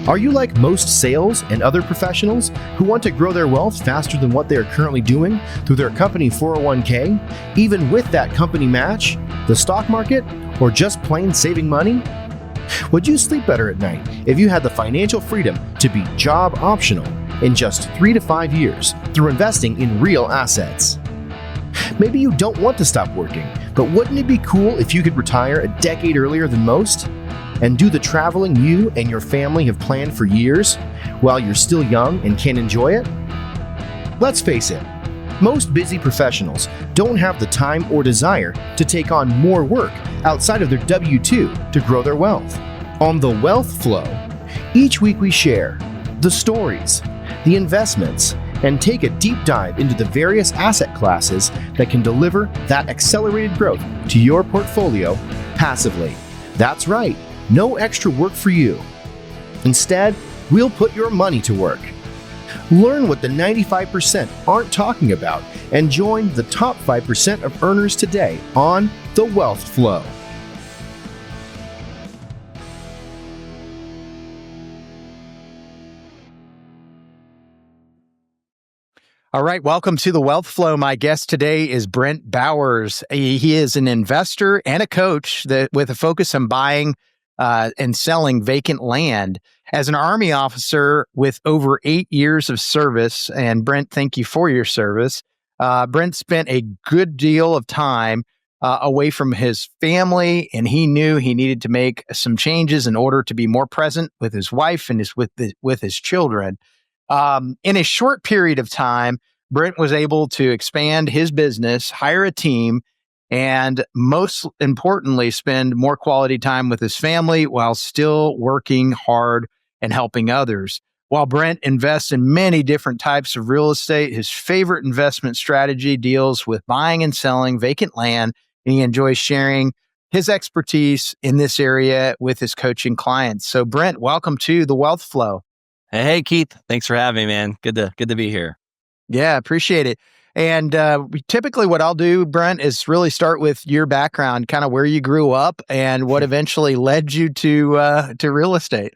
Are you like most sales and other professionals who want to grow their wealth faster than what they are currently doing through their company 401k, even with that company match, the stock market, or just plain saving money? Would you sleep better at night if you had the financial freedom to be job optional in just 3 to 5 years through investing in real assets? Maybe you don't want to stop working, but wouldn't it be cool if you could retire a decade earlier than most and do the traveling you and your family have planned for years while you're still young and can enjoy it? Let's face it, most busy professionals don't have the time or desire to take on more work outside of their W-2 to grow their wealth. On The Wealth Flow, each week we share the stories, the investments, and take a deep dive into the various asset classes that can deliver that accelerated growth to your portfolio passively. That's right, no extra work for you. Instead, we'll put your money to work. Learn what the 95% aren't talking about and join the top 5% of earners today on The Wealth Flow. All right, welcome to The Wealth Flow. My guest today is Brent Bowers. He is an investor and a coach with a focus on buying and selling vacant land. As an Army officer with over 8 years of service, and Brent, thank you for your service, Brent spent a good deal of time away from his family, and he knew he needed to make some changes in order to be more present with his wife and with his children. In a short period of time, Brent was able to expand his business, hire a team, and most importantly, spend more quality time with his family while still working hard and helping others. While Brent invests in many different types of real estate, his favorite investment strategy deals with buying and selling vacant land, and he enjoys sharing his expertise in this area with his coaching clients. So Brent, welcome to The Wealth Flow. Hey, Keith. Thanks for having me, man. Good to be here. Yeah, appreciate it. And typically what I'll do, Brent, is really start with your background, kind of where you grew up and what eventually led you to real estate.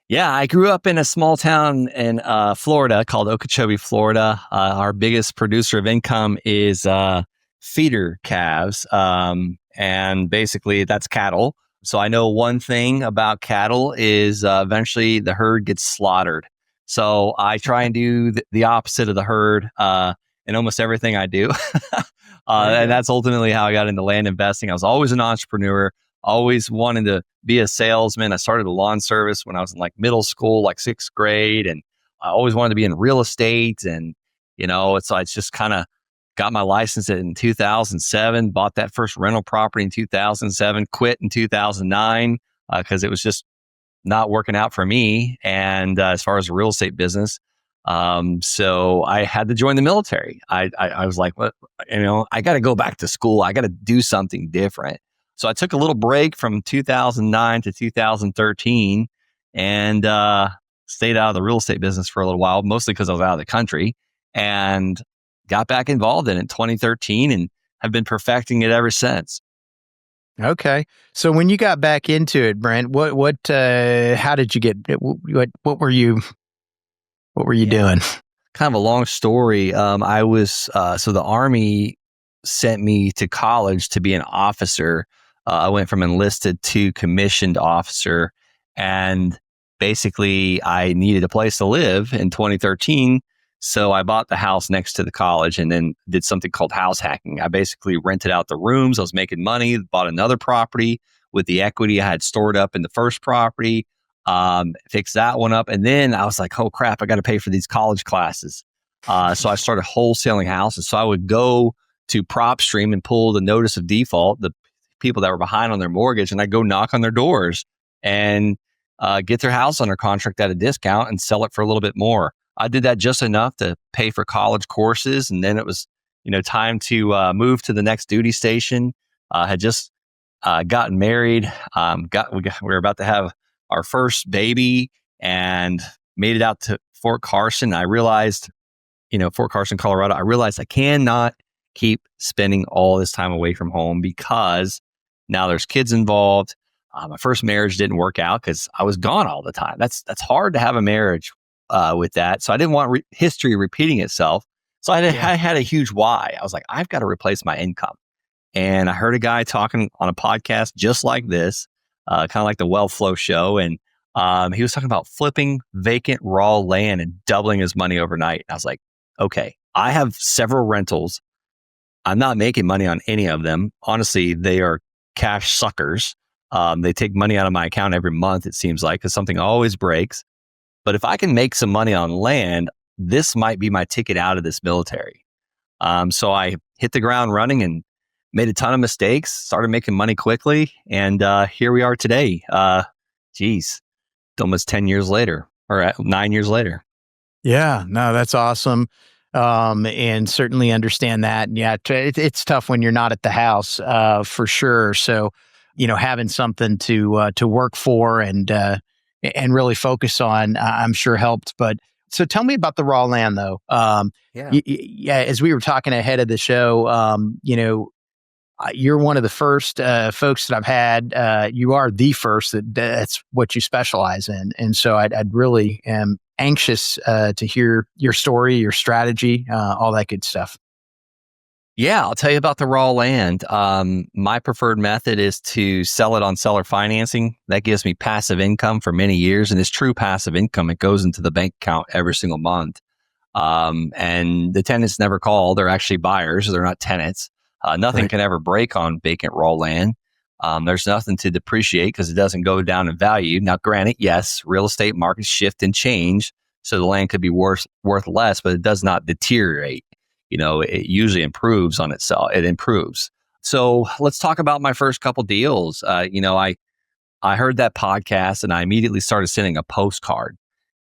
Yeah, I grew up in a small town in Florida called Okeechobee, Florida. Our biggest producer of income is feeder calves, and basically that's cattle. So I know one thing about cattle is eventually the herd gets slaughtered. So I try and do the opposite of the herd in almost everything I do. And that's ultimately how I got into land investing. I was always an entrepreneur, always wanting to be a salesman. I started a lawn service when I was in like middle school, like 6th grade. And I always wanted to be in real estate. And, I just kind of got my license in 2007, bought that first rental property in 2007, quit in 2009 because it was just not working out for me. And as far as the real estate business, so I had to join the military. I was like, what, I got to go back to school. I got to do something different. So I took a little break from 2009 to 2013 and stayed out of the real estate business for a little while, mostly because I was out of the country, and got back involved in it in 2013 and have been perfecting it ever since. Okay. So when you got back into it, Brent, how did you get, what were you doing? Kind of a long story. I was, so the Army sent me to college to be an officer. I went from enlisted to commissioned officer, and basically I needed a place to live in 2013. So I bought the house next to the college and then did something called house hacking. I basically rented out the rooms. I was making money, bought another property with the equity I had stored up in the first property, fixed that one up. And then I was like, oh crap, I got to pay for these college classes. So I started wholesaling houses. So I would go to PropStream and pull the notice of default, the people that were behind on their mortgage, and I'd go knock on their doors and get their house under contract at a discount and sell it for a little bit more. I did that just enough to pay for college courses. And then it was, time to move to the next duty station. Had just gotten married. We were about to have our first baby and made it out to Fort Carson. I realized, Fort Carson, Colorado, I realized I cannot keep spending all this time away from home because now there's kids involved. My first marriage didn't work out because I was gone all the time. That's hard to have a marriage with that. So I didn't want history repeating itself. So I had a huge why. I was like, I've got to replace my income. And I heard a guy talking on a podcast just like this, kind of like the Wealth Flow show. And he was talking about flipping vacant raw land and doubling his money overnight. I was like, okay, I have several rentals. I'm not making money on any of them. Honestly, they are cash suckers. They take money out of my account every month, it seems like, because something always breaks. But if I can make some money on land, this might be my ticket out of this military. So I hit the ground running and made a ton of mistakes, started making money quickly. And here we are today. Almost 10 years later or 9 years later. Yeah, no, that's awesome. And certainly understand that. And yeah, it's tough when you're not at the house, for sure. So, having something to work for and really focus on, I'm sure helped. But so tell me about the raw land though. Yeah, as we were talking ahead of the show, you're one of the first folks that I've had. You are the first that's what you specialize in, and so I'd really am anxious to hear your story, your strategy, all that good stuff. Yeah, I'll tell you about the raw land. My preferred method is to sell it on seller financing. That gives me passive income for many years, and it's true passive income. It goes into the bank account every single month. And the tenants never call. They're actually buyers. They're not tenants. Nothing can ever break on vacant raw land. There's nothing to depreciate because it doesn't go down in value. Now, granted, yes, real estate markets shift and change, so the land could be worth less, but it does not deteriorate. It usually improves on itself. It improves. So let's talk about my first couple deals. I heard that podcast and I immediately started sending a postcard.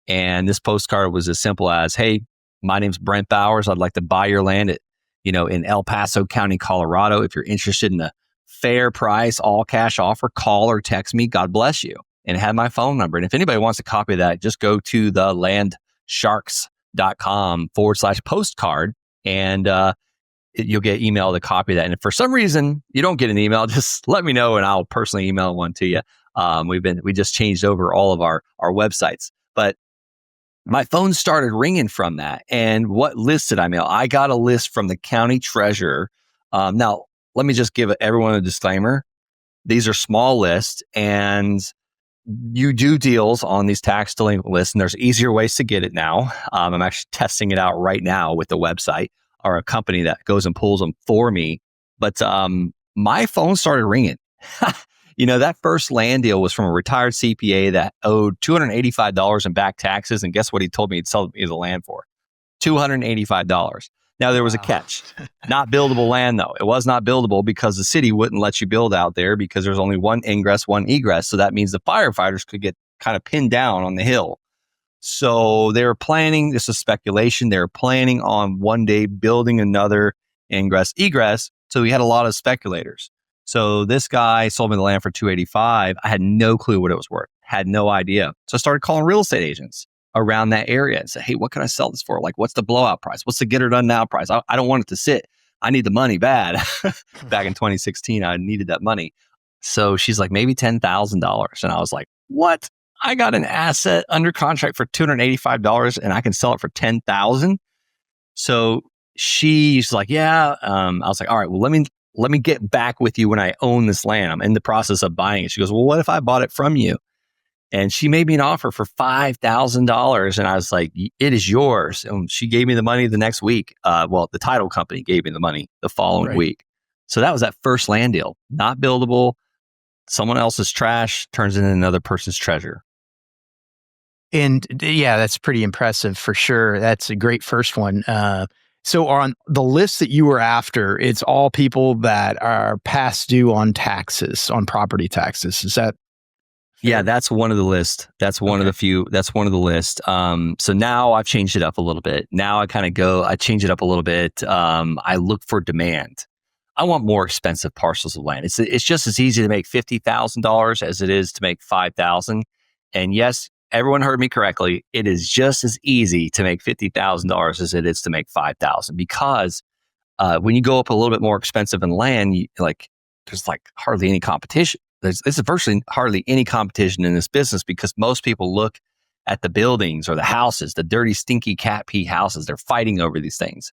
And this postcard was as simple as, hey, my name's Brent Bowers. I'd like to buy your land at, in El Paso County, Colorado. If you're interested in a fair price, all cash offer, call or text me. God bless you. And it had my phone number. And if anybody wants a copy of that, just go to the landsharks.com/postcard and you'll get emailed a copy of that. And if for some reason you don't get an email, just let me know and I'll personally email one to you. We just changed over all of our websites, but my phone started ringing from that. And what list did I mail? I got a list from the county treasurer. Now, let me just give everyone a disclaimer. These are small lists and you do deals on these tax delinquent lists, and there's easier ways to get it now. I'm actually testing it out right now with the website or a company that goes and pulls them for me. But my phone started ringing. That first land deal was from a retired CPA that owed $285 in back taxes. And guess what he told me he'd sell me the land for? $285. Now, there was a catch. Not buildable land, though. It was not buildable because the city wouldn't let you build out there because there's only one ingress, one egress. So that means the firefighters could get kind of pinned down on the hill. So they were planning, this is speculation, they were planning on one day building another ingress, egress. So we had a lot of speculators. So this guy sold me the land for $285. I had no clue what it was worth. Had no idea. So I started calling real estate agents around that area and said, hey, what can I sell this for? Like, what's the blowout price? What's the get her done now price? I don't want it to sit. I need the money bad. Back in 2016, I needed that money. So she's like, maybe $10,000. And I was like, what? I got an asset under contract for $285 and I can sell it for $10,000. So she's like, yeah. I was like, all right, well, let me get back with you when I own this land. I'm in the process of buying it. She goes, well, what if I bought it from you? And she made me an offer for $5,000. And I was like, it is yours. And she gave me the money the next week. The title company gave me the money the following week. So that was that first land deal. Not buildable. Someone else's trash turns into another person's treasure. And yeah, that's pretty impressive for sure. That's a great first one. So on the list that you were after, it's all people that are past due on taxes, on property taxes. Is that? Yeah, that's one of the list. That's one of the few. That's one of the list. So now I've changed it up a little bit. Now I change it up a little bit. I look for demand. I want more expensive parcels of land. It's just as easy to make $50,000 as it is to make $5,000. And yes, everyone heard me correctly. It is just as easy to make $50,000 as it is to make $5,000 because when you go up a little bit more expensive in land, there's hardly any competition. there's virtually hardly any competition in this business because most people look at the buildings or the houses, the dirty, stinky cat pee houses. They're fighting over these things.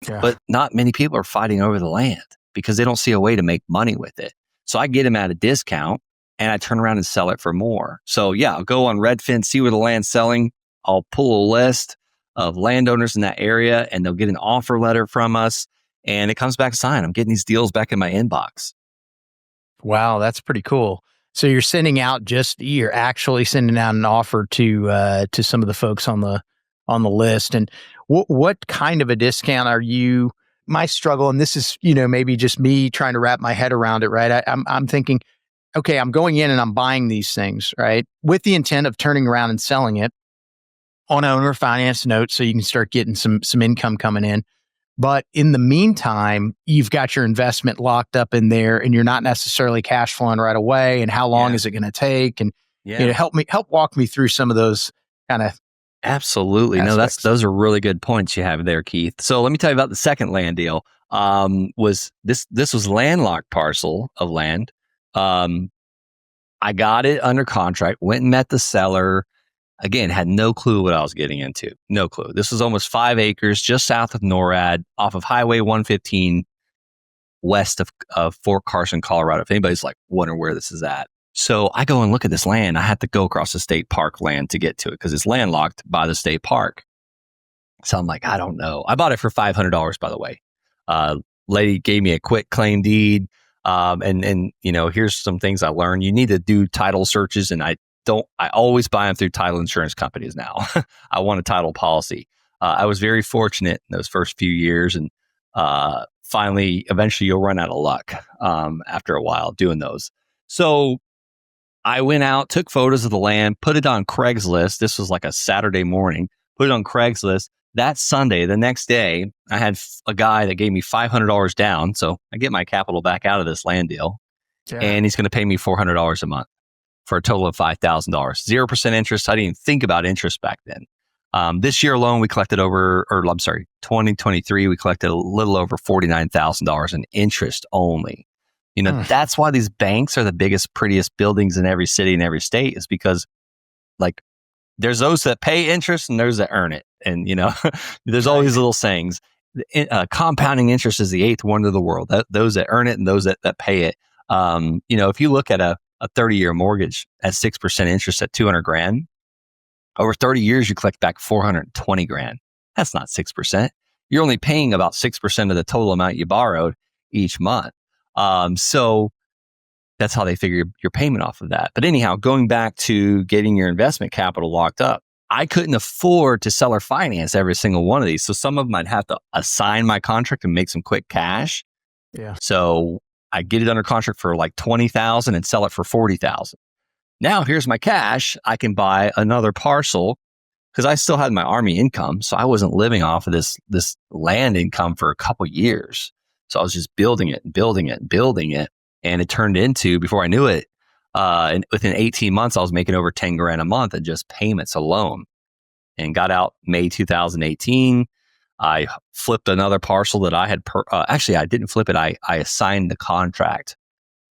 Yeah. But not many people are fighting over the land because they don't see a way to make money with it. So I get them at a discount and I turn around and sell it for more. So yeah, I'll go on Redfin, see where the land's selling. I'll pull a list of landowners in that area and they'll get an offer letter from us and it comes back signed. I'm getting these deals back in my inbox. Wow, that's pretty cool. So you're actually sending out an offer to some of the folks on the list. And what kind of a discount are you? My struggle, and this is maybe just me trying to wrap my head around it, right? I'm thinking, okay, I'm going in and I'm buying these things, right, with the intent of turning around and selling it on owner finance notes, so you can start getting some income coming in. But in the meantime, you've got your investment locked up in there and you're not necessarily cash flowing right away. And how long is it going to take? And help walk me through some of those kind of absolutely aspects. No, those are really good points you have there, Keith. So let me tell you about the second land deal. Was this landlocked parcel of land. I got it under contract, went and met the seller. Again, had no clue what I was getting into. No clue. This was almost 5 acres just south of NORAD off of Highway 115 west of Fort Carson, Colorado. If anybody's like wondering where this is at. So I go and look at this land. I had to go across the state park land to get to it because it's landlocked by the state park. So I'm like, I don't know. I bought it for $500, by the way. Lady gave me a quick claim deed. And here's some things I learned. You need to do title searches, and I always buy them through title insurance companies now. I want a title policy. I was very fortunate in those first few years, and eventually you'll run out of luck after a while doing those. So I went out, took photos of the land, put it on Craigslist. This was like a Saturday morning, put it on Craigslist. That Sunday, the next day, I had a guy that gave me $500 down. So I get my capital back out of this land deal, and he's going to pay me $400 a month for a total of $5,000. 0% interest. I didn't even think about interest back then. This year alone, we collected 2023, we collected a little over $49,000 in interest only. That's why these banks are the biggest, prettiest buildings in every city and every state, is because there's those that pay interest and those that earn it. And, there's all these little sayings. Compounding interest is the 8th wonder of the world. Those that earn it and those that pay it. If you look at a 30-year mortgage at 6% interest at $200,000, over 30 years, you collect back $420,000. That's not 6%. You're only paying about 6% of the total amount you borrowed each month. So that's how they figure your payment off of that. But anyhow, going back to getting your investment capital locked up, I couldn't afford to seller finance every single one of these. So some of them I'd have to assign my contract and make some quick cash. Yeah. So I get it under contract for like $20,000 and sell it for $40,000. Now here's my cash. I can buy another parcel because I still had my Army income. So I wasn't living off of this land income for a couple years. So I was just building it. And it turned into, before I knew it, and within 18 months, I was making over $10,000 a month in just payments alone, and got out May 2018. I flipped another parcel that I had, actually, I didn't flip it. I assigned the contract,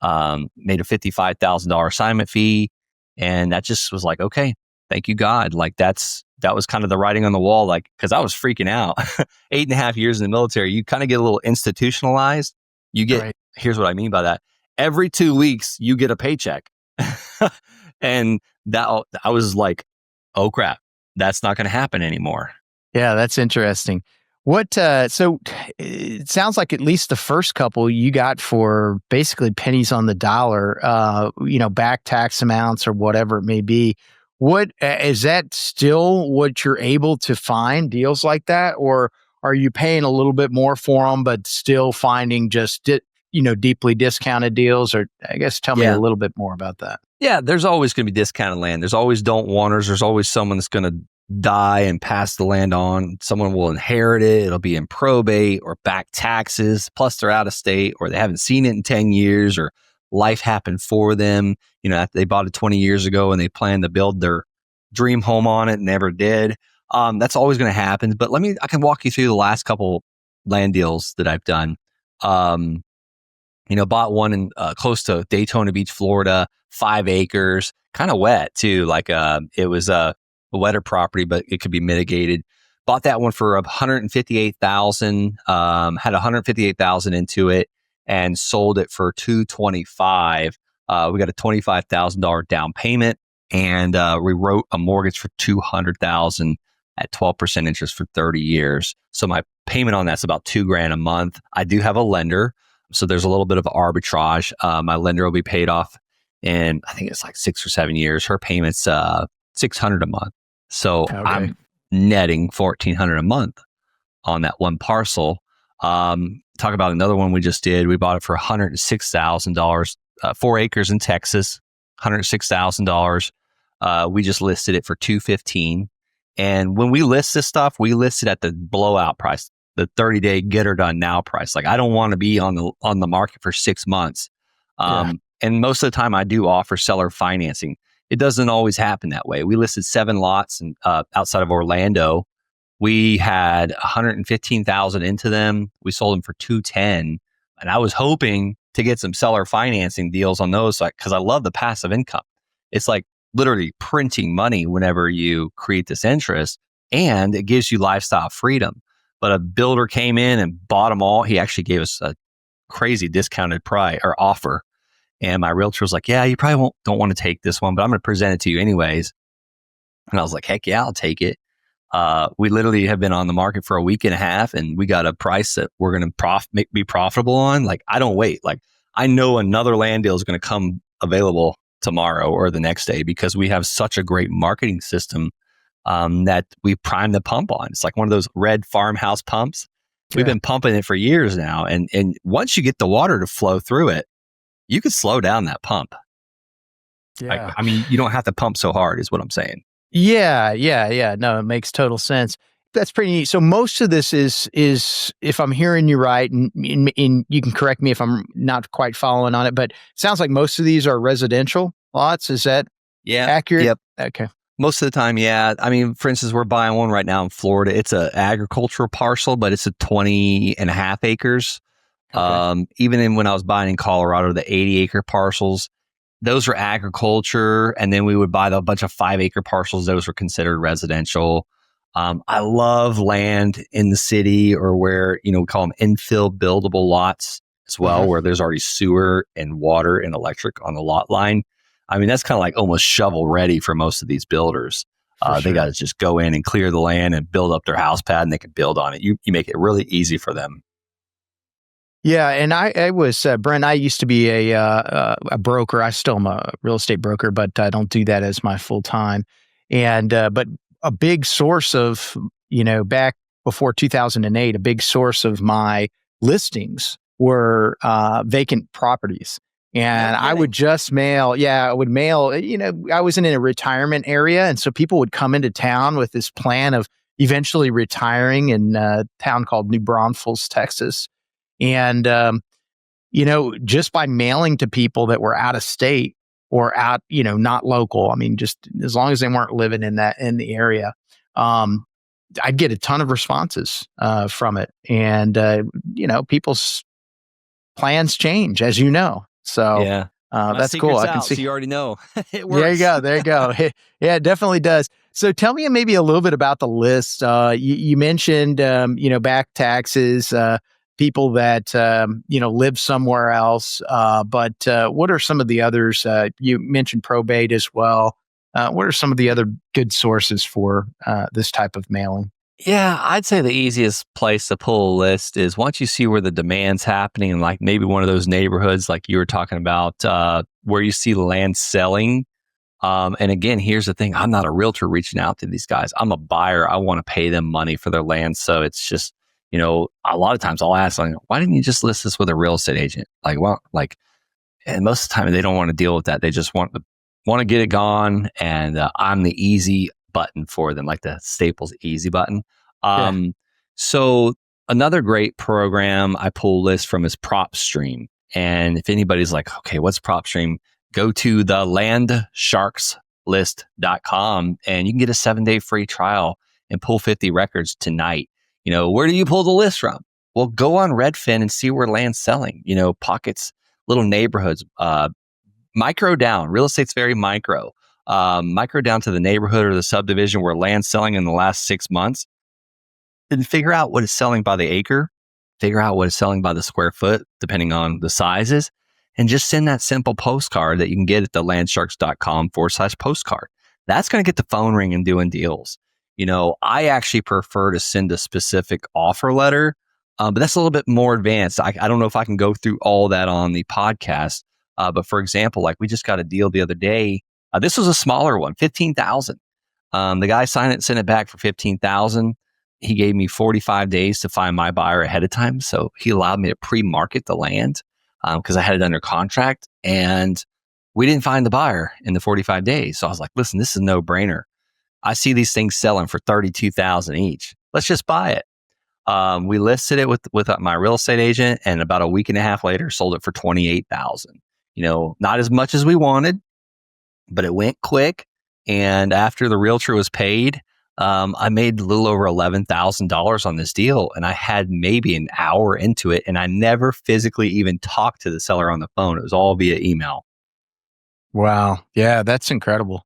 made a $55,000 assignment fee. And that just was like, okay, thank you, God. That was kind of the writing on the wall, because I was freaking out. 8.5 years in the military, you kind of get a little institutionalized. You get, Here's what I mean by that. Every 2 weeks, you get a paycheck. And I was like, oh crap, that's not going to happen anymore. Yeah, that's interesting. So it sounds like at least the first couple you got for basically pennies on the dollar, back tax amounts or whatever it may be. What is that still what you're able to find deals like that? Or are you paying a little bit more for them, but still finding just, deeply discounted deals? Or I guess tell me a little bit more about that. Yeah, there's always going to be discounted land. There's always don't wanters. There's always someone that's going to die and pass the land on. Someone will inherit it. It'll be in probate or back taxes. Plus they're out of state, or they haven't seen it in 10 years, or life happened for them. They bought it 20 years ago and they planned to build their dream home on it and never did. That's always going to happen. But I can walk you through the last couple land deals that I've done. Bought one in close to Daytona Beach, Florida, 5 acres, kind of wet too. Like it was a wetter property, but it could be mitigated. Bought that one for 158,000. Had 158,000 into it and sold it for 225. We got a $25,000 down payment, and we wrote a mortgage for 200,000 at 12% interest for 30 years. So my payment on that's about $2,000 a month. I do have a lender, so there's a little bit of arbitrage. My lender will be paid off in, I think it's like 6 or 7 years. Her payment's $600 a month. So I'm netting $1,400 a month on that one parcel. Talk about another one we just did. We bought it for $106,000, 4 acres in Texas, $106,000. We just listed it for $215,000. And when we list this stuff, we list it at the blowout price, the 30-day get her done now price. Like, I don't want to be on the market for 6 months. And most of the time I do offer seller financing. It doesn't always happen that way. We listed 7 lots outside of Orlando. We had 115,000 into them. We sold them for 210, and I was hoping to get some seller financing deals on those, because I love the passive income. It's like literally printing money whenever you create this interest, and it gives you lifestyle freedom. But a builder came in and bought them all. He actually gave us a crazy discounted price or offer. And my realtor was like, "Yeah, you probably don't want to take this one, but I'm going to present it to you anyways." And I was like, "Heck yeah, I'll take it." We literally have been on the market for a week and a half, and we got a price that we're going to be profitable on. Like, I don't wait. Like, I know another land deal is going to come available tomorrow or the next day, because we have such a great marketing system that we prime the pump on. It's like one of those red farmhouse pumps. We've been pumping it for years now. And once you get the water to flow through it, you could slow down that pump. Yeah. I mean, you don't have to pump so hard is what I'm saying. Yeah. No, it makes total sense. That's pretty neat. So most of this is if I'm hearing you right, and you can correct me if I'm not quite following on it, but it sounds like most of these are residential lots. Is that accurate? Yep. Okay. Most of the time, yeah. I mean, for instance, we're buying one right now in Florida. It's an agricultural parcel, but it's a 20 and a half acres. Okay. Even when I was buying in Colorado, the 80-acre parcels, those were agriculture. And then we would buy a bunch of 5-acre parcels. Those were considered residential. I love land in the city, or where, we call them infill buildable lots as well, where there's already sewer and water and electric on the lot line. I mean, that's kind of like almost shovel ready for most of these builders. They got to just go in and clear the land and build up their house pad, and they can build on it. You make it really easy for them. Yeah, and I was Brent. I used to be a broker. I still am a real estate broker, but I don't do that as my full time. And but a big source of, back before 2008, a big source of my listings were vacant properties. And I would just mail. I would mail. I was in a retirement area, and so people would come into town with this plan of eventually retiring in a town called New Braunfels, Texas. And, just by mailing to people that were out of state or out, not local, I mean, just as long as they weren't living in the area, I'd get a ton of responses from it. And, people's plans change, as you know. So yeah, that's cool. I can see. So you already know. It works. There you go. Yeah, it definitely does. So tell me maybe a little bit about the list. You mentioned, back taxes, people that, live somewhere else. But what are some of the others? You mentioned probate as well. What are some of the other good sources for this type of mailing? Yeah, I'd say the easiest place to pull a list is once you see where the demand's happening, and like maybe one of those neighborhoods like you were talking about, where you see land selling. And again, here's the thing. I'm not a realtor reaching out to these guys. I'm a buyer. I want to pay them money for their land. So it's just, a lot of times I'll ask, like, why didn't you just list this with a real estate agent? And most of the time they don't want to deal with that. They just want to get it gone. And I'm the easy button for them, like the Staples easy button. So another great program I pull lists from is PropStream. And if anybody's like, okay, what's PropStream? Go to the landsharkslist.com and you can get a 7-day free trial and pull 50 records tonight. Where do you pull the list from? Well, go on Redfin and see where land's selling. Pockets little neighborhoods, micro down. Real estate's very micro. Micro down to the neighborhood or the subdivision where land's selling in the last 6 months, and figure out what is selling by the acre, figure out what is selling by the square foot, depending on the sizes, and just send that simple postcard that you can get at thelandsharks.com/postcard. That's going to get the phone ring and doing deals. I actually prefer to send a specific offer letter, but that's a little bit more advanced. I don't know if I can go through all that on the podcast. But for example, like we just got a deal the other day. This was a smaller one, 15,000. The guy signed it and sent it back for 15,000. He gave me 45 days to find my buyer ahead of time. So he allowed me to pre-market the land because I had it under contract, and we didn't find the buyer in the 45 days. So I was like, listen, this is a no-brainer. I see these things selling for 32,000 each. Let's just buy it. We listed it with my real estate agent, and about a week and a half later, sold it for 28,000. Not as much as we wanted, but it went quick. And after the realtor was paid, I made a little over $11,000 on this deal, and I had maybe an hour into it, and I never physically even talked to the seller on the phone. It was all via email. Wow. Yeah, that's incredible.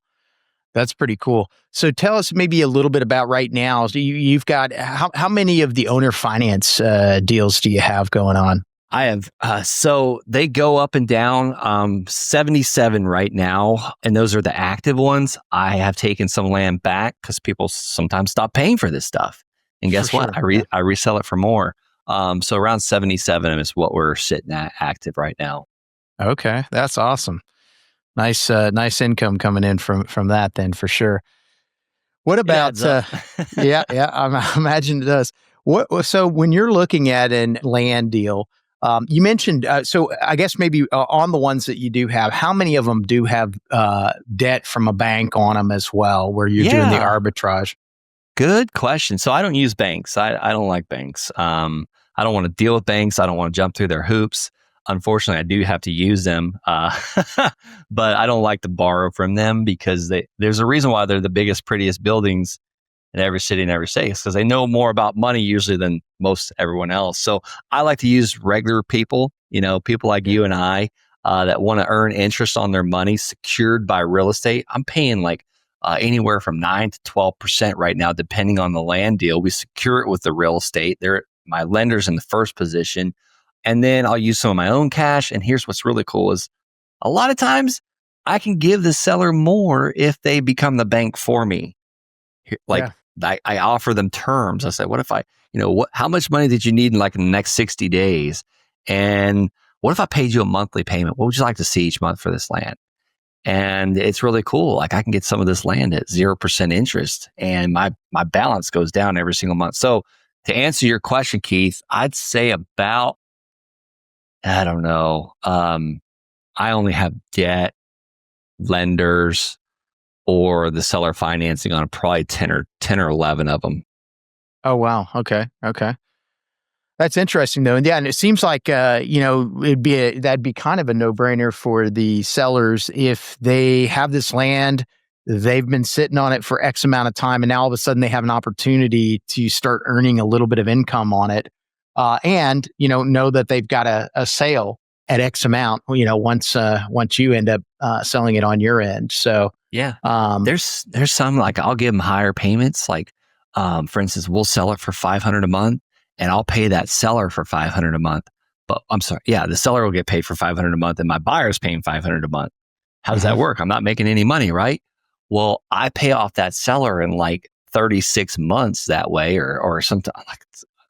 That's pretty cool. So tell us maybe a little bit about right now. So you've got, how many of the owner finance deals do you have going on? I have, so they go up and down, 77 right now. And those are the active ones. I have taken some land back because people sometimes stop paying for this stuff. And guess what? I resell it for more. So around 77 is what we're sitting at active right now. Okay. That's awesome. Nice income coming in from that then, for sure. What about, yeah, I imagine it does. So when you're looking at a land deal, you mentioned, so I guess maybe on the ones that you do have, how many of them do have debt from a bank on them as well, where you're doing the arbitrage? Good question. So I don't use banks. I don't like banks. I don't want to deal with banks. I don't want to jump through their hoops. Unfortunately, I do have to use them, but I don't like to borrow from them because there's a reason why they're the biggest, prettiest buildings in every city and every state. It's because they know more about money usually than most everyone else. So I like to use regular people, people like you and I that want to earn interest on their money secured by real estate. I'm paying like anywhere from 9 to 12% right now, depending on the land deal. We secure it with the real estate. My lender's in the first position. And then I'll use some of my own cash. And here's what's really cool is a lot of times I can give the seller more if they become the bank for me. I offer them terms. I say, what if how much money did you need in the next 60 days? And what if I paid you a monthly payment? What would you like to see each month for this land? And it's really cool. Like I can get some of this land at 0% interest, and my balance goes down every single month. So to answer your question, Keith, I'd say about, I don't know. I only have debt, lenders, or the seller financing on probably 10 or 11 of them. Oh, wow. Okay. That's interesting though. And yeah, and it seems like, that'd be kind of a no-brainer for the sellers if they have this land, they've been sitting on it for X amount of time, and now all of a sudden they have an opportunity to start earning a little bit of income on it. And know that they've got a sale at X amount, once you end up selling it on your end. So yeah, there's some like I'll give them higher payments. Like, for instance, we'll sell it for $500 a month, and I'll pay that seller for $500 a month. But I'm sorry, the seller will get paid for $500 a month, and my buyer's paying $500 a month. How does that work? I'm not making any money, right? Well, I pay off that seller in 36 months that way, or something.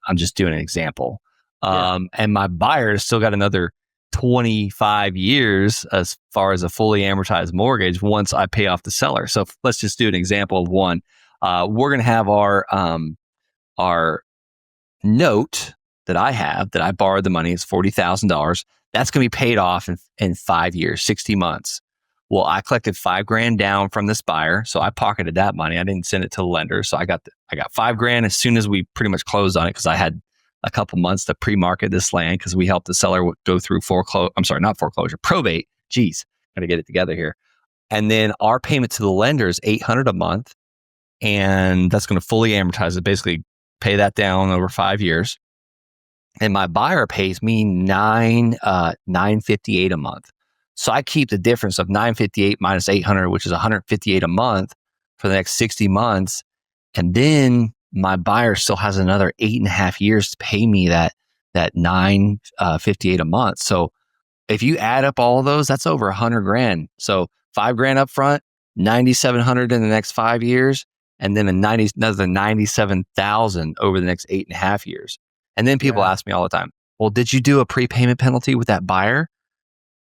I'm just doing an example. And my buyer has still got another 25 years as far as a fully amortized mortgage once I pay off the seller. So let's just do an example of one. We're going to have our note that I borrowed the money. It's $40,000. That's going to be paid off in 5 years, 60 months. Well, I collected $5,000 down from this buyer. So I pocketed that money. I didn't send it to the lender. So I got $5,000 as soon as we pretty much closed on it, because I had a couple months to pre-market this land because we helped the seller go through probate. Geez, got to get it together here. And then our payment to the lender is $800 a month. And that's going to fully amortize it, basically pay that down over 5 years. and my buyer pays me $958 a month. So I keep the difference of $958 minus $800, which is $158 a month for the next 60 months. And then my buyer still has another 8.5 years to pay me that $958 a month. So if you add up all of those, that's over $100,000. So $5,000 up front, $9,700 in the next 5 years, and then another $97,000 over the next 8.5 years. And then people ask me all the time, well, did you do a prepayment penalty with that buyer?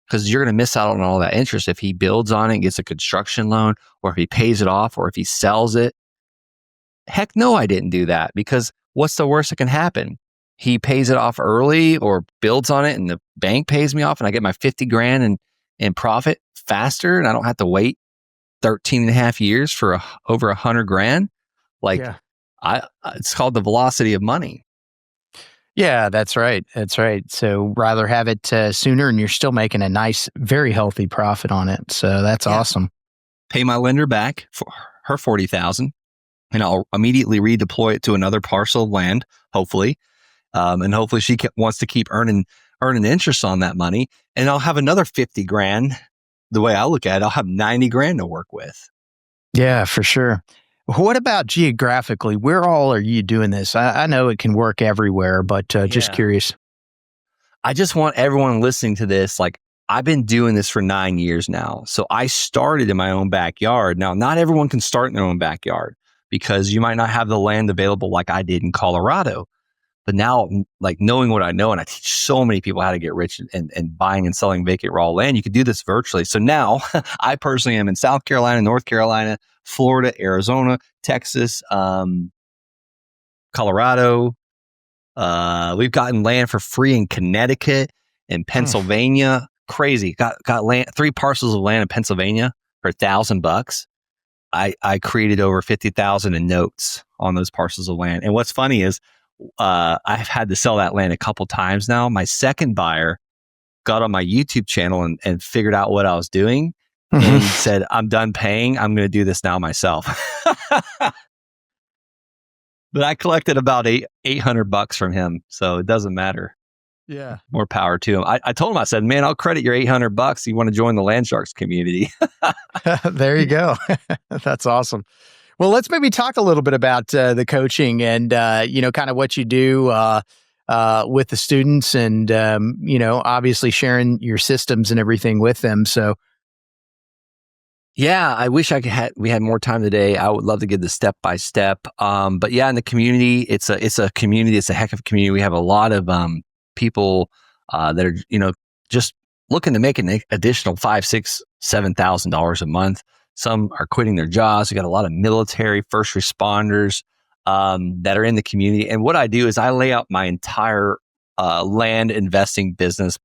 Because you're going to miss out on all that interest if he builds on it and gets a construction loan, or if he pays it off, or if he sells it. Heck no, I didn't do that, because what's the worst that can happen? He pays it off early or builds on it and the bank pays me off and I get my $50,000 in profit faster and I don't have to wait 13.5 years for over $100,000. Like it's called the velocity of money. Yeah, that's right. That's right. So rather have it sooner, and you're still making a nice, very healthy profit on it. So that's awesome. Pay my lender back for her $40,000, and I'll immediately redeploy it to another parcel of land, hopefully. And hopefully she wants to keep earning interest on that money. And I'll have another $50,000. The way I look at it, I'll have $90,000 to work with. Yeah, for sure. What about geographically? Where all are you doing this? I know it can work everywhere, but just curious. I just want everyone listening to this, like, I've been doing this for 9 years now. So I started in my own backyard. Now, not everyone can start in their own backyard because you might not have the land available like I did in Colorado. But now, like, knowing what I know, and I teach so many people how to get rich and buying and selling vacant raw land, you can do this virtually. So now I personally am in South Carolina, North Carolina, Florida, Arizona, Texas, Colorado. We've gotten land for free in Connecticut and Pennsylvania. Crazy. Got land, 3 parcels of land in Pennsylvania for $1,000. I created over 50,000 in notes on those parcels of land. And what's funny is, I've had to sell that land a couple times now. My second buyer got on my YouTube channel and figured out what I was doing and said, I'm done paying. I'm going to do this now myself. But I collected about $800 from him. So it doesn't matter. Yeah. More power to him. I told him, I said, man, I'll credit your $800. You want to join the Land Sharks community. There you go. That's awesome. Well, let's maybe talk a little bit about the coaching and, kind of what you do with the students and, obviously sharing your systems and everything with them. So. Yeah, I wish we had more time today. I would love to give the step by step. But yeah, in the community, it's a community. It's a heck of a community. We have a lot of people that are, just looking to make an additional $5,000, $6,000, $7,000 a month. Some are quitting their jobs. We got a lot of military, first responders that are in the community. And what I do is I lay out my entire land investing business,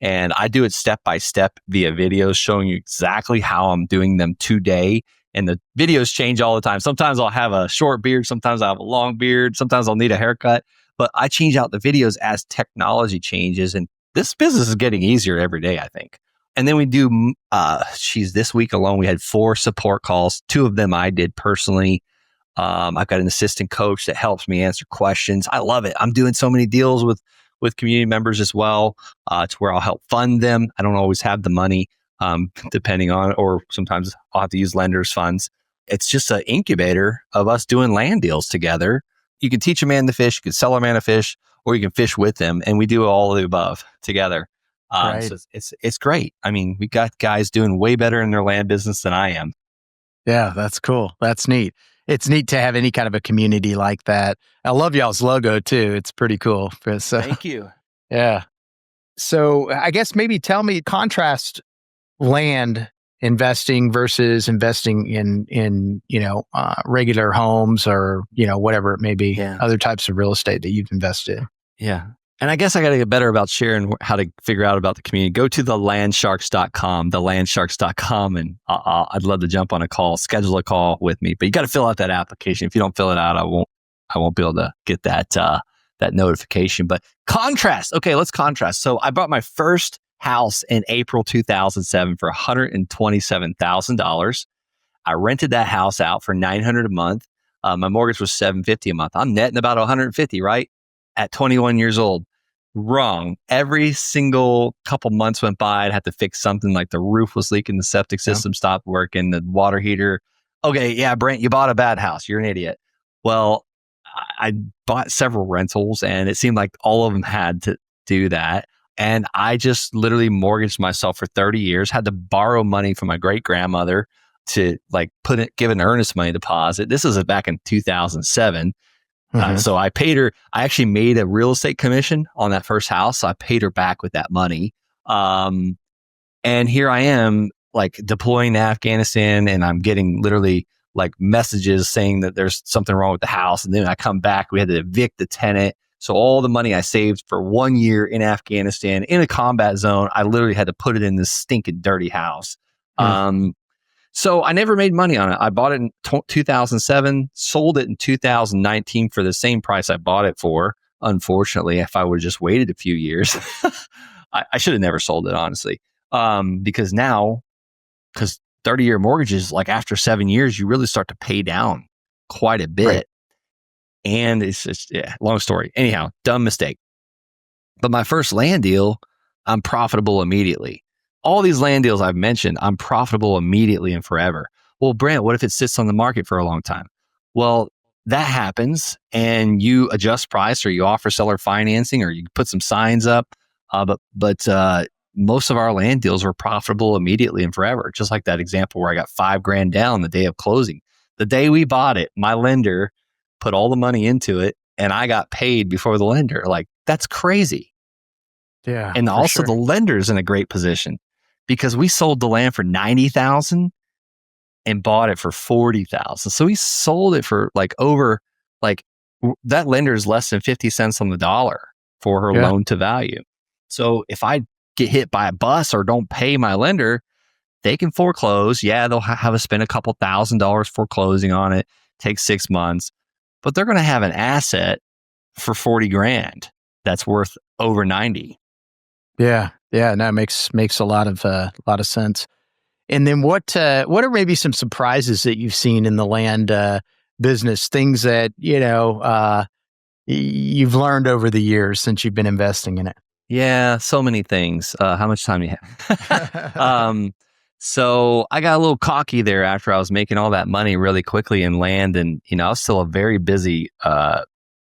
and I do it step by step via videos showing you exactly how I'm doing them today. And the videos change all the time. Sometimes I'll have a short beard. Sometimes I'll have a long beard. Sometimes I'll need a haircut. But I change out the videos as technology changes. And this business is getting easier every day, I think. And then we do, this week alone, we had 4 support calls. 2 of them I did personally. I've got an assistant coach that helps me answer questions. I love it. I'm doing so many deals with community members as well, to where I'll help fund them. I don't always have the money, depending on, or sometimes I'll have to use lenders' funds. It's just an incubator of us doing land deals together. You can teach a man to fish, you can sell a man a fish, or you can fish with them. And we do all of the above together. Right. So it's great. I mean, we got guys doing way better in their land business than I am. Yeah, that's cool. That's neat. It's neat to have any kind of a community like that. I love y'all's logo too. It's pretty cool. Thank you. Yeah. So I guess maybe tell me, contrast land investing versus investing in regular homes or, whatever it may be, other types of real estate that you've invested in. Yeah. And I guess I got to get better about sharing how to figure out about the community. Go to thelandsharks.com, and I'd love to jump on a call, schedule a call with me. But you got to fill out that application. If you don't fill it out, I won't be able to get that notification. But contrast. Okay, let's contrast. So I bought my first house in April 2007 for $127,000. I rented that house out for $900 a month. My mortgage was $750 a month. I'm netting about $150, right? At 21 years old. Wrong. Every single couple months went by, I'd have to fix something like the roof was leaking, the septic system stopped working, the water heater. Okay, yeah, Brent, you bought a bad house. You're an idiot. Well, I bought several rentals and it seemed like all of them had to do that. And I just literally mortgaged myself for 30 years, had to borrow money from my great grandmother to like give an earnest money deposit. This was back in 2007. So I paid her. I actually made a real estate commission on that first house. So I paid her back with that money. And here I am, like deploying to Afghanistan, and I'm getting literally like messages saying that there's something wrong with the house. And then I come back, we had to evict the tenant. So all the money I saved for 1 year in Afghanistan in a combat zone, I literally had to put it in this stinking dirty house. So I never made money on it. I bought it in 2007, sold it in 2019 for the same price I bought it for. Unfortunately, if I would have just waited a few years, I should have never sold it, honestly. Because 30-year mortgages, like after 7 years, you really start to pay down quite a bit. Right. And it's just, long story. Anyhow, dumb mistake. But my first land deal, I'm profitable immediately. All these land deals I've mentioned, I'm profitable immediately and forever. Well, Brent, what if it sits on the market for a long time? Well, that happens and you adjust price or you offer seller financing or you put some signs up. But most of our land deals were profitable immediately and forever. Just like that example where I got $5,000 down the day of closing. The day we bought it, my lender put all the money into it and I got paid before the lender. Like, that's crazy. Yeah. And also the lender's in a great position because we sold the land for $90,000 and bought it for $40,000. So we sold it for that lender is less than 50 cents on the dollar for her loan to value. So if I get hit by a bus or don't pay my lender, they can foreclose. Yeah, they'll have us spend a couple $1,000s foreclosing on it. Take 6 months, but they're going to have an asset for $40,000 that's worth over 90. Yeah. No, it makes a lot of sense. And then what are maybe some surprises that you've seen in the land business? Things that you've learned over the years since you've been investing in it. Yeah, so many things. How much time do you have? So I got a little cocky there after I was making all that money really quickly in land, and I was still a very busy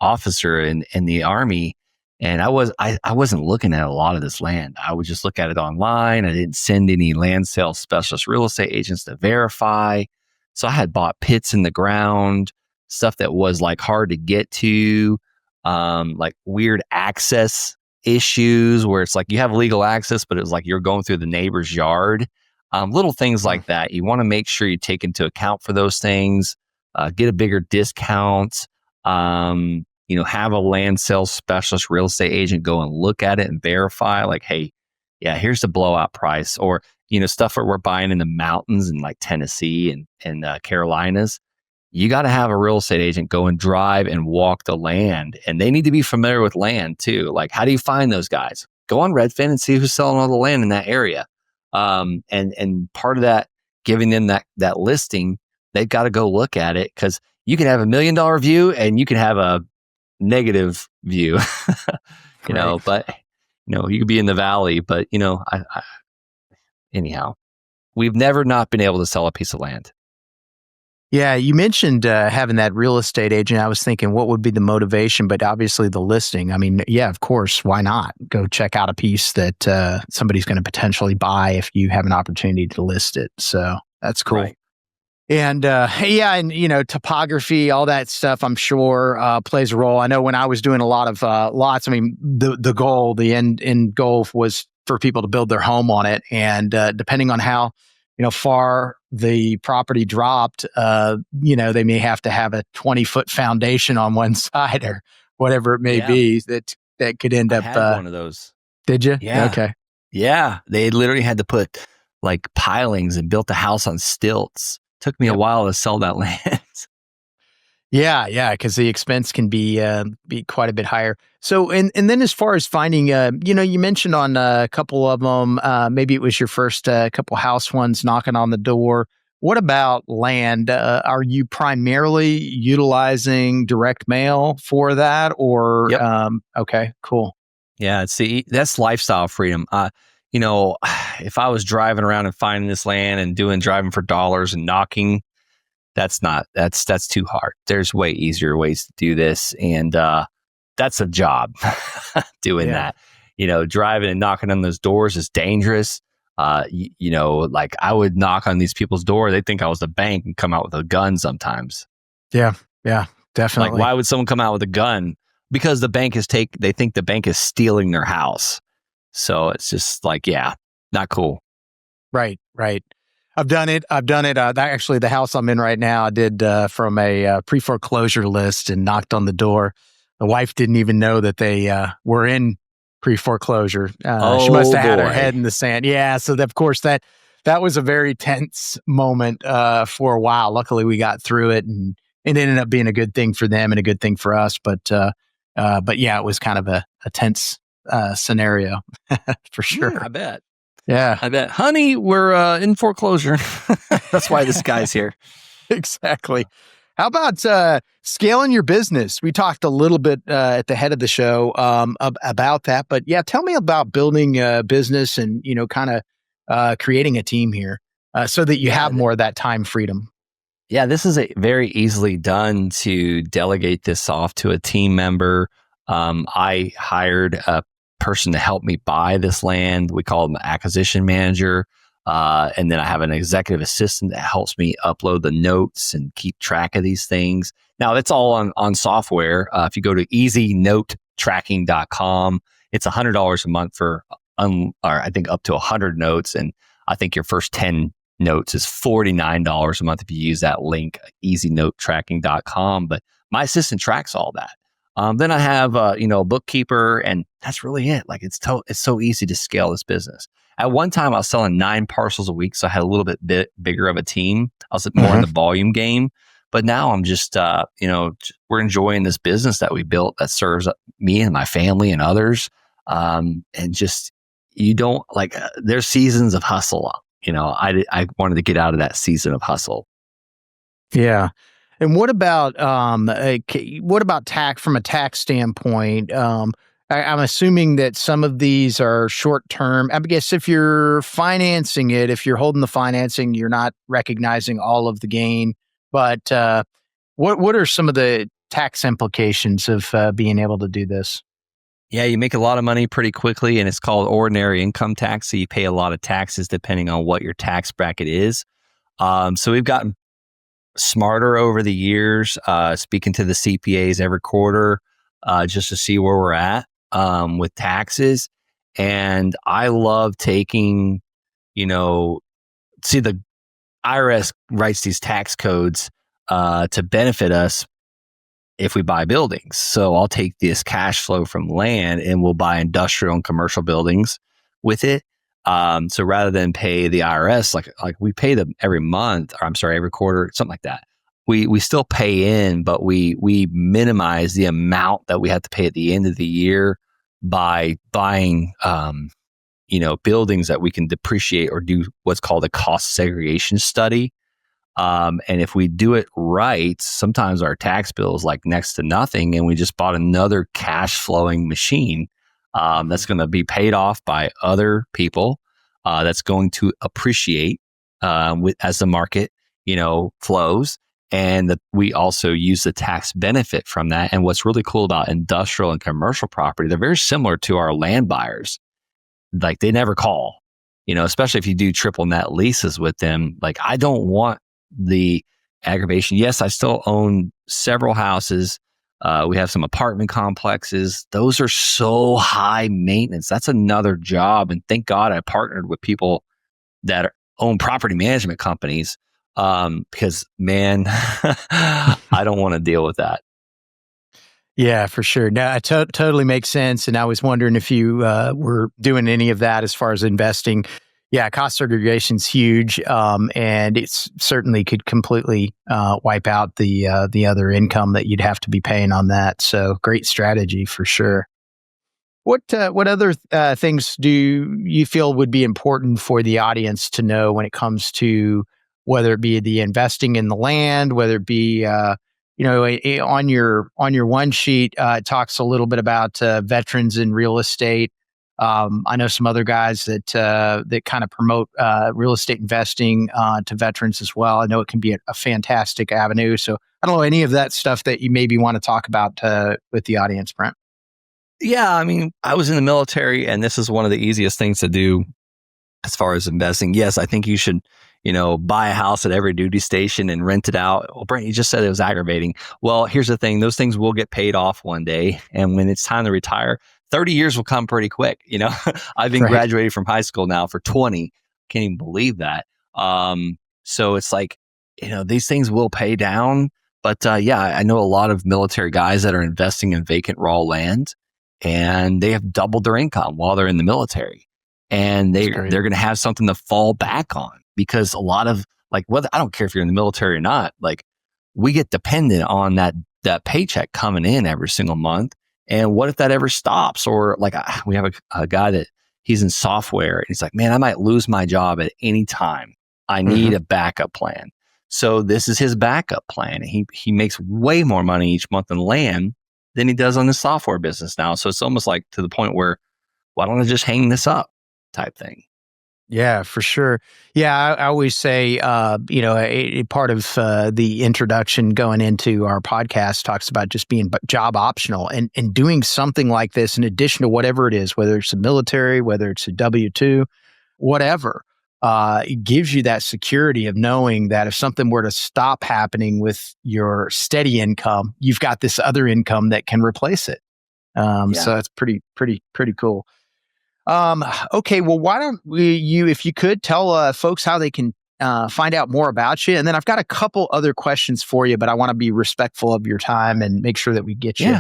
officer in the Army. And I wasn't looking at a lot of this land. I would just look at it online. I didn't send any land sales specialist real estate agents to verify. So I had bought pits in the ground, stuff that was like hard to get to, like weird access issues where it's like you have legal access, but it's like you're going through the neighbor's yard. Little things like that. You want to make sure you take into account for those things, get a bigger discount. Have a land sales specialist real estate agent go and look at it and verify like, hey, yeah, here's the blowout price, or, stuff that we're buying in the mountains in like Tennessee and Carolinas. You got to have a real estate agent go and drive and walk the land, and they need to be familiar with land too. Like, how do you find those guys? Go on Redfin and see who's selling all the land in that area. And part of that, giving them that listing, they've got to go look at it because you can have $1 million view and you can have a negative view, but you could be in the valley, but anyhow, we've never not been able to sell a piece of land. Yeah, you mentioned having that real estate agent. I was thinking, what would be the motivation? But obviously the listing. I mean, yeah, of course, why not? Go check out a piece that somebody's going to potentially buy if you have an opportunity to list it. So that's cool. Right. And topography, all that stuff, I'm sure plays a role. I know when I was doing a lot of lots, I mean, the end goal was for people to build their home on it. And depending on how far the property dropped, they may have to have a 20-foot foundation on one side or whatever it may be that could end up. I had one of those. Did you? Yeah. Okay. Yeah. They literally had to put like pilings and built a house on stilts. Took me a while to sell that land. Yeah, because the expense can be quite a bit higher. So, and then as far as finding, you mentioned on a couple of them, maybe it was your first couple house ones knocking on the door. What about land? Are you primarily utilizing direct mail for that, or? Yep. Okay, cool. Yeah, that's lifestyle freedom. You know, if I was driving around and finding this land and driving for dollars and knocking, that's too hard. There's way easier ways to do this, and that's a job doing Yeah. that. You know, driving and knocking on those doors is dangerous. You know, like I would knock on these people's door. They think I was the bank and come out with a gun sometimes. Yeah. Yeah. Definitely. Like, why would someone come out with a gun? Because they think the bank is stealing their house. So it's just like, yeah, not cool. Right. Right. I've done it. Actually, the house I'm in right now, I did from a pre-foreclosure list and knocked on the door. The wife didn't even know that they were in pre-foreclosure. She must have had her head in the sand. Yeah. So of course that was a very tense moment for a while. Luckily, we got through it, and it ended up being a good thing for them and a good thing for us. But yeah, it was kind of a tense scenario for sure. Yeah, I bet. Yeah, I bet. Honey, we're in foreclosure. That's why this guy's here. Exactly. How about scaling your business? We talked a little bit at the head of the show about that, but yeah, tell me about building a business and, you know, kind of creating a team here so that you have more of that time freedom. Yeah, this is very easily done to delegate this off to a team member. I hired a person to help me buy this land. We call him an acquisition manager. And then I have an executive assistant that helps me upload the notes and keep track of these things. Now, that's all on software. If you go to easynotetracking.com, it's $100 a month for, or I think up to 100 notes. And I think your first 10 notes is $49 a month if you use that link, easynotetracking.com. But my assistant tracks all that. Then I have a bookkeeper, and that's really it. Like it's so easy to scale this business. At one time, I was selling 9 parcels a week, so I had a little bit bigger of a team. I was more in the volume game, but now I'm just we're enjoying this business that we built that serves me and my family and others. And just you don't like there's seasons of hustle. You know, I wanted to get out of that season of hustle. Yeah. And what about tax from a tax standpoint? I'm assuming that some of these are short term. I guess if you're financing it, if you're holding the financing, you're not recognizing all of the gain. But what are some of the tax implications of being able to do this? Yeah, you make a lot of money pretty quickly, and it's called ordinary income tax. So you pay a lot of taxes depending on what your tax bracket is. So we've gotten smarter over the years, speaking to the CPAs every quarter, just to see where we're at with taxes. And I love taking, the IRS writes these tax codes to benefit us if we buy buildings. So I'll take this cash flow from land and we'll buy industrial and commercial buildings with it. So rather than pay the IRS, like we pay them every month, or I'm sorry, every quarter, something like that. We still pay in, but we minimize the amount that we have to pay at the end of the year by buying, buildings that we can depreciate or do what's called a cost segregation study. And if we do it right, sometimes our tax bill is like next to nothing, and we just bought another cash flowing machine that's going to be paid off by other people. That's going to appreciate as the market, flows, and that we also use the tax benefit from that. And what's really cool about industrial and commercial property, they're very similar to our land buyers. Like they never call, especially if you do triple net leases with them. Like I don't want the aggravation. Yes, I still own several houses. We have some apartment complexes. Those are so high maintenance. That's another job. And thank God I partnered with people that own property management companies because, man, I don't want to deal with that. Yeah, for sure. No, it totally makes sense. And I was wondering if you were doing any of that as far as investing. Yeah, cost segregation is huge, and it's certainly could completely wipe out the other income that you'd have to be paying on that. So great strategy for sure. What other things do you feel would be important for the audience to know when it comes to whether it be the investing in the land, whether it be on your one sheet, it talks a little bit about veterans in real estate. I know some other guys that kind of promote real estate investing to veterans as well. I know it can be a fantastic avenue. So I don't know any of that stuff that you maybe want to talk about with the audience, Brent. Yeah, I mean, I was in the military, and this is one of the easiest things to do as far as investing. Yes, I think you should, buy a house at every duty station and rent it out. Well, Brent, you just said it was aggravating. Well, here's the thing. Those things will get paid off one day. And when it's time to retire, 30 years will come pretty quick. I've been graduated from high school now for 20. Can't even believe that. So it's like, these things will pay down. But yeah, I know a lot of military guys that are investing in vacant raw land, and they have doubled their income while they're in the military. And they're going to have something to fall back on, because a lot of, like, whether, I don't care if you're in the military or not, like, we get dependent on that paycheck coming in every single month. And what if that ever stops? Or like, we have a guy that he's in software, and he's like, man, I might lose my job at any time. I need a backup plan. So this is his backup plan. He makes way more money each month in land than he does on the software business now. So it's almost like to the point where, why don't I just hang this up type thing? Yeah, for sure. Yeah, I always say, a part of the introduction going into our podcast talks about just being job optional and doing something like this in addition to whatever it is, whether it's the military, whether it's a W-2, whatever. It gives you that security of knowing that if something were to stop happening with your steady income, you've got this other income that can replace it. So that's pretty cool. Okay, well, why don't you, if you could, tell folks how they can find out more about you, and then I've got a couple other questions for you, but I want to be respectful of your time and make sure that we get you.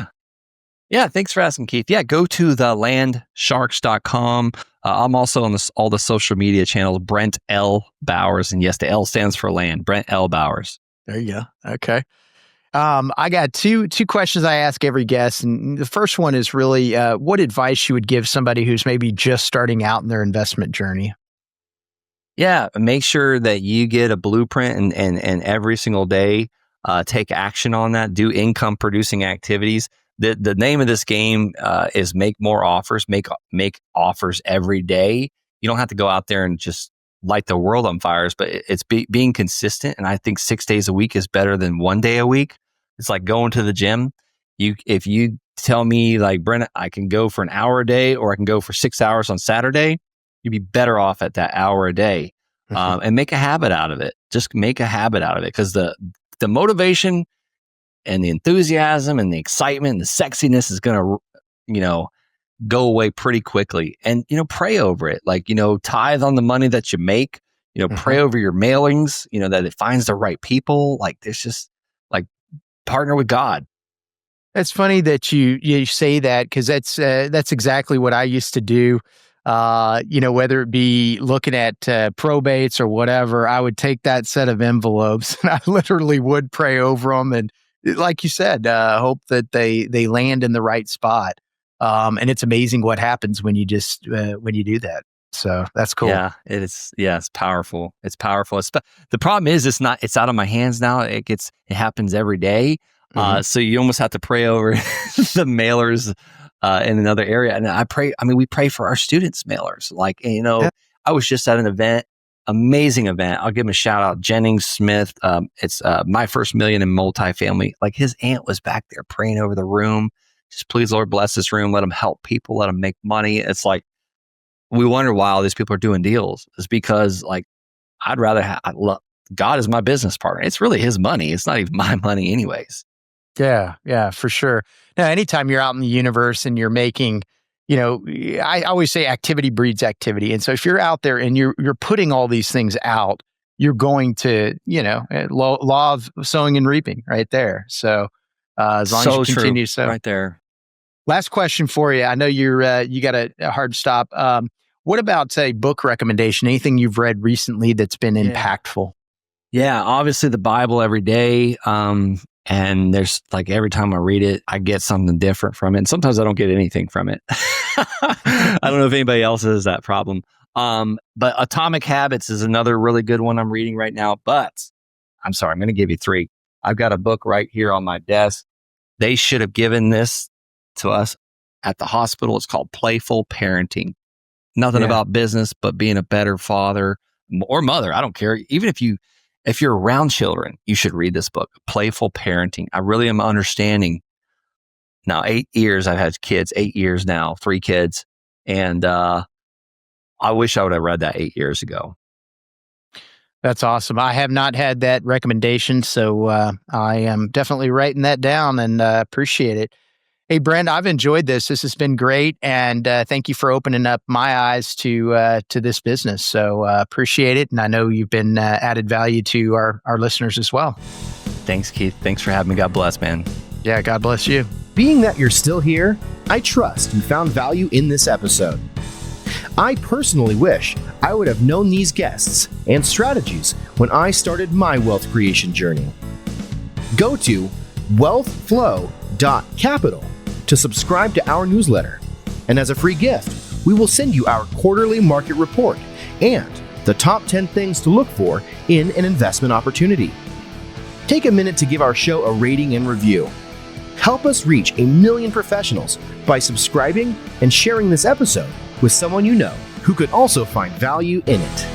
Yeah, thanks for asking, Keith. Yeah, go to thelandsharks.com. I'm also on all the social media channels, Brent L. Bowers. And yes, the L stands for land, Brent L. Bowers. There you go. Okay. I got two questions I ask every guest. And the first one is really what advice you would give somebody who's maybe just starting out in their investment journey? Yeah, make sure that you get a blueprint and every single day take action on that. Do income producing activities. The name of this game is make more offers, make offers every day. You don't have to go out there and just light the world on fires, but it's being consistent. And I think 6 days a week is better than 1 day a week. It's like going to the gym. If you tell me, like, Brent, I can go for an hour a day, or I can go for 6 hours on Saturday, you'd be better off at that hour a day. And make a habit out of it. Just make a habit out of it, because the motivation and the enthusiasm and the excitement and the sexiness is going to, go away pretty quickly. And, pray over it. Like, tithe on the money that you make, pray over your mailings, that it finds the right people. Like, there's just, like, partner with God. It's funny that you say that, because that's exactly what I used to do. Whether it be looking at probates or whatever, I would take that set of envelopes and I literally would pray over them. And like you said, hope that they land in the right spot. And it's amazing what happens when you when you do that. So that's cool. Yeah, it is. Yeah, it's powerful. It's powerful. The problem is it's out of my hands now. It happens every day. So you almost have to pray over the mailers in another area. And we pray for our students' mailers. Like, I was just at an event, amazing event. I'll give him a shout out. Jennings Smith. It's My First Million in Multifamily. Like, his aunt was back there praying over the room. Just, please, Lord, bless this room. Let them help people. Let them make money. It's like, we wonder why all these people are doing deals. It's because, like, I'd rather God is my business partner. It's really his money. It's not even my money anyways. Yeah, for sure. Now, anytime you're out in the universe and you're making, I always say activity breeds activity. And so if you're out there and you're putting all these things out, you're going to, law of sowing and reaping right there. So as long as you continue so right there. Last question for you. I know you got a hard stop. What about, say, book recommendation? Anything you've read recently that's been impactful? Yeah, obviously the Bible every day. And there's, like, every time I read it, I get something different from it. And sometimes I don't get anything from it. I don't know if anybody else has that problem. But Atomic Habits is another really good one I'm reading right now. But I'm sorry, I'm going to give you 3. I've got a book right here on my desk. They should have given this to us at the hospital. It's called Playful Parenting. Nothing about business, but being a better father or mother. I don't care. Even if you're around children, you should read this book, Playful Parenting. I really am understanding now. 8 years I've had kids, 8 years now, 3 kids. And I wish I would have read that 8 years ago. That's awesome. I have not had that recommendation, so I am definitely writing that down and appreciate it. Hey, Brent, I've enjoyed this. This has been great, and thank you for opening up my eyes to this business. So appreciate it, and I know you've been added value to our listeners as well. Thanks, Keith. Thanks for having me. God bless, man. Yeah, God bless you. Being that you're still here, I trust you found value in this episode. I personally wish I would have known these guests and strategies when I started my wealth creation journey. Go to wealthflow.capital to subscribe to our newsletter. And as a free gift, we will send you our quarterly market report and the top 10 things to look for in an investment opportunity. Take a minute to give our show a rating and review. Help us reach 1 million professionals by subscribing and sharing this episode with someone you know who could also find value in it.